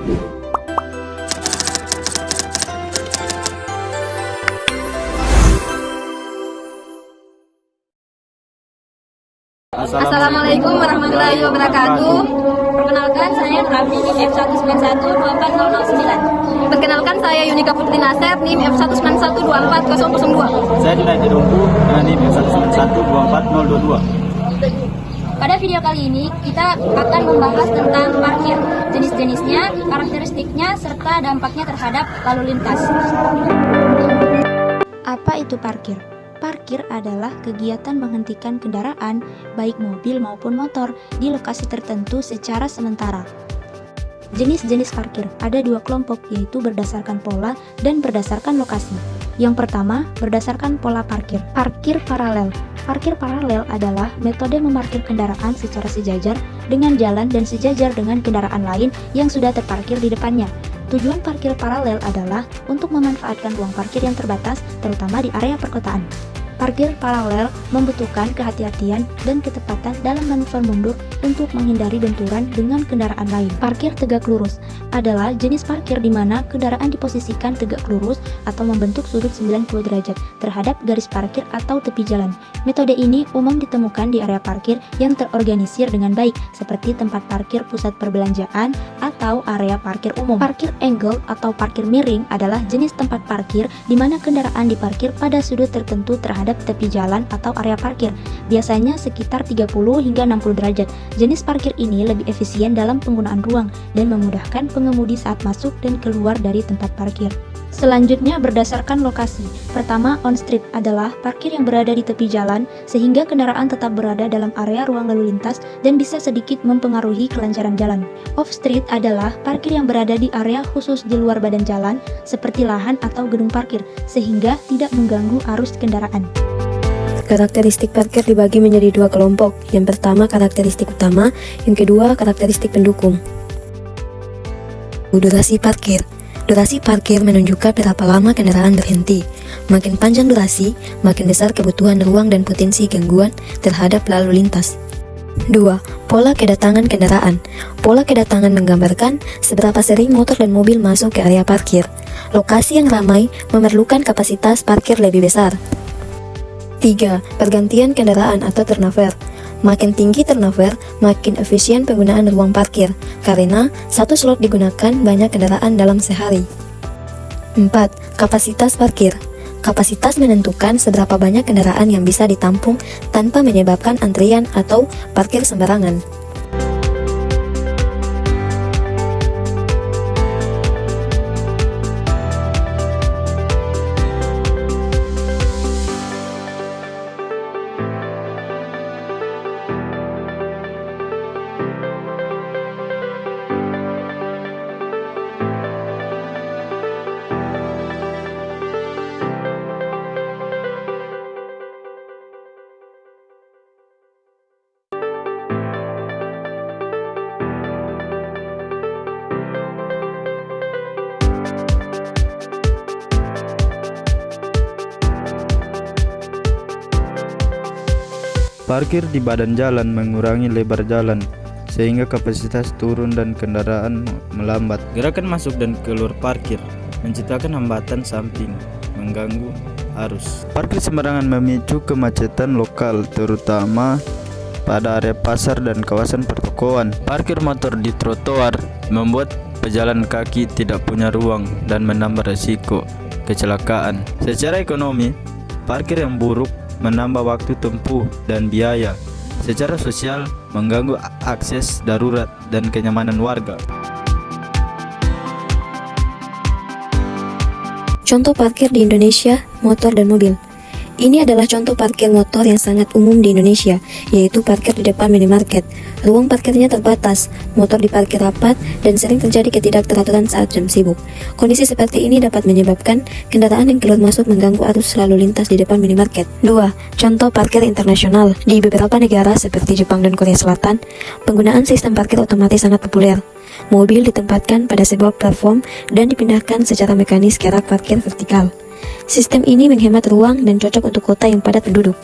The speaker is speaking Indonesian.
Assalamualaikum warahmatullahi wabarakatuh. Perkenalkan, saya Raffi NIM F1912409. Perkenalkan, saya Yunika Putri Nasir NIM F191244002. Saya Junaidi Dongku NIM F191240022. Pada video kali ini kita akan membahas tentang parkir, jenis-jenisnya, karakteristiknya, serta dampaknya terhadap lalu lintas. Apa itu parkir? Parkir adalah kegiatan menghentikan kendaraan, baik mobil maupun motor, di lokasi tertentu secara sementara. Jenis-jenis parkir ada dua kelompok, yaitu berdasarkan pola dan berdasarkan lokasi. Yang pertama, berdasarkan pola parkir. Parkir paralel. Parkir paralel adalah metode memarkir kendaraan secara sejajar dengan jalan dan sejajar dengan kendaraan lain yang sudah terparkir di depannya. Tujuan parkir paralel adalah untuk memanfaatkan ruang parkir yang terbatas, terutama di area perkotaan. Parkir paralel membutuhkan kehati-hatian dan ketepatan dalam manuver mundur untuk menghindari benturan dengan kendaraan lain. Parkir tegak lurus adalah jenis parkir di mana kendaraan diposisikan tegak lurus atau membentuk sudut 90 derajat terhadap garis parkir atau tepi jalan. Metode ini umum ditemukan di area parkir yang terorganisir dengan baik, seperti tempat parkir pusat perbelanjaan atau area parkir umum. Parkir angle atau parkir miring adalah jenis tempat parkir di mana kendaraan diparkir pada sudut tertentu terhadap tepi jalan atau area parkir, biasanya sekitar 30 hingga 60 derajat. Jenis parkir ini lebih efisien dalam penggunaan ruang dan memudahkan pengemudi saat masuk dan keluar dari tempat parkir. Selanjutnya berdasarkan lokasi. Pertama, on-street adalah parkir yang berada di tepi jalan sehingga kendaraan tetap berada dalam area ruang lalu lintas dan bisa sedikit mempengaruhi kelancaran jalan. Off-street adalah parkir yang berada di area khusus di luar badan jalan seperti lahan atau gedung parkir sehingga tidak mengganggu arus kendaraan. Karakteristik parkir dibagi menjadi dua kelompok. Yang pertama karakteristik utama, yang kedua karakteristik pendukung. Durasi parkir. Durasi parkir menunjukkan berapa lama kendaraan berhenti. Makin panjang durasi, makin besar kebutuhan ruang dan potensi gangguan terhadap lalu lintas. 2. Pola kedatangan kendaraan. Pola kedatangan menggambarkan seberapa sering motor dan mobil masuk ke area parkir. Lokasi yang ramai memerlukan kapasitas parkir lebih besar. 3. Pergantian kendaraan atau turnover. Makin tinggi turnover, makin efisien penggunaan ruang parkir, karena satu slot digunakan banyak kendaraan dalam sehari. 4. Kapasitas parkir. Kapasitas menentukan seberapa banyak kendaraan yang bisa ditampung tanpa menyebabkan antrian atau parkir sembarangan. Parkir di badan jalan mengurangi lebar jalan sehingga kapasitas turun dan kendaraan melambat. Gerakan masuk dan keluar parkir menciptakan hambatan samping, mengganggu arus. Parkir sembarangan memicu kemacetan lokal, terutama pada area pasar dan kawasan pertokoan. Parkir motor di trotoar membuat pejalan kaki tidak punya ruang dan menambah resiko kecelakaan. Secara ekonomi, parkir yang buruk menambah waktu tempuh dan biaya. Secara sosial, mengganggu akses darurat dan kenyamanan warga. Contoh parkir di Indonesia, motor dan mobil. Ini adalah contoh parkir motor yang sangat umum di Indonesia, yaitu parkir di depan minimarket. Ruang parkirnya terbatas, motor diparkir rapat, dan sering terjadi ketidakteraturan saat jam sibuk. Kondisi seperti ini dapat menyebabkan kendaraan yang keluar masuk mengganggu arus lalu lintas di depan minimarket. 2. Contoh parkir internasional. Di beberapa negara seperti Jepang dan Korea Selatan, penggunaan sistem parkir otomatis sangat populer. Mobil ditempatkan pada sebuah platform dan dipindahkan secara mekanis ke rak parkir vertikal. Sistem ini menghemat ruang dan cocok untuk kota yang padat penduduk.